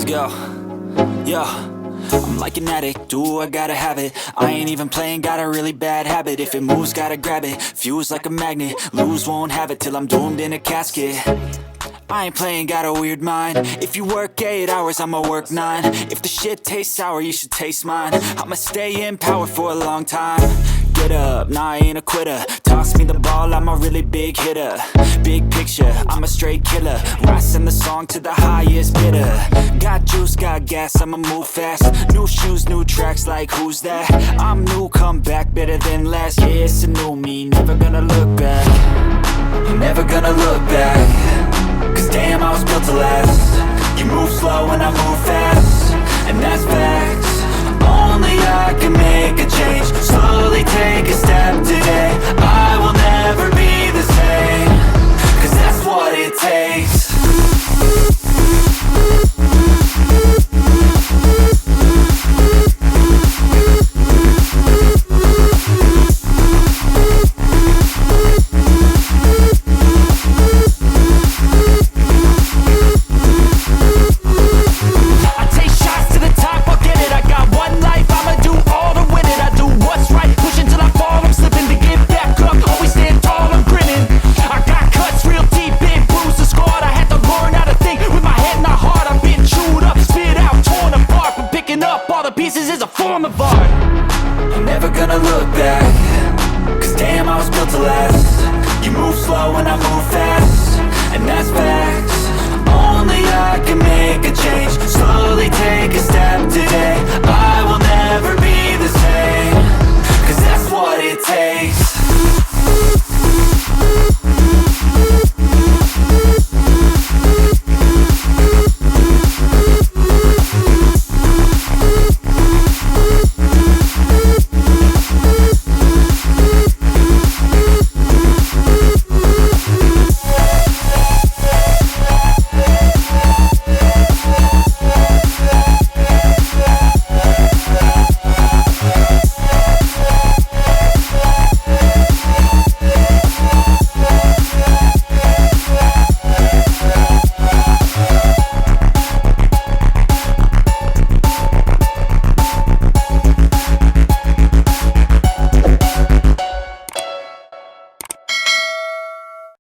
Let's go. Yo, I'm like an addict, do I gotta have it. I ain't even playing, got a really bad habit. If it moves, gotta grab it, fuse like a magnet. Lose, won't have it till I'm doomed in a casket. I ain't playing, got a weird mind. If you work 8 hours, I'ma work 9. If the shit tastes sour, you should taste mine. I'ma stay in power for a long time. Get up, nah, I ain't a quitter. Toss me the ball, I'm a really big hitter. Big picture, I'm a straight killer. Rising the song to the highest bidder. Got juice, got gas, I'ma move fast. New shoes, new tracks, like who's that? I'm new, come back, better than last. Yeah, it's a new me, never gonna look back. I'm never gonna look back. Cause damn, I was built to last. You move slow and I move fast, and that's facts. Only I can make a change. Slowly take a step today. I will never be the same. Cause that's what it takes. Pieces is a form of art. I'm never gonna look back. Cause damn, I was built to last. You move slow and I move fast, and that's facts. Only I can make a change. Slowly take a step today. I will never be the same. Cause that's what it takes.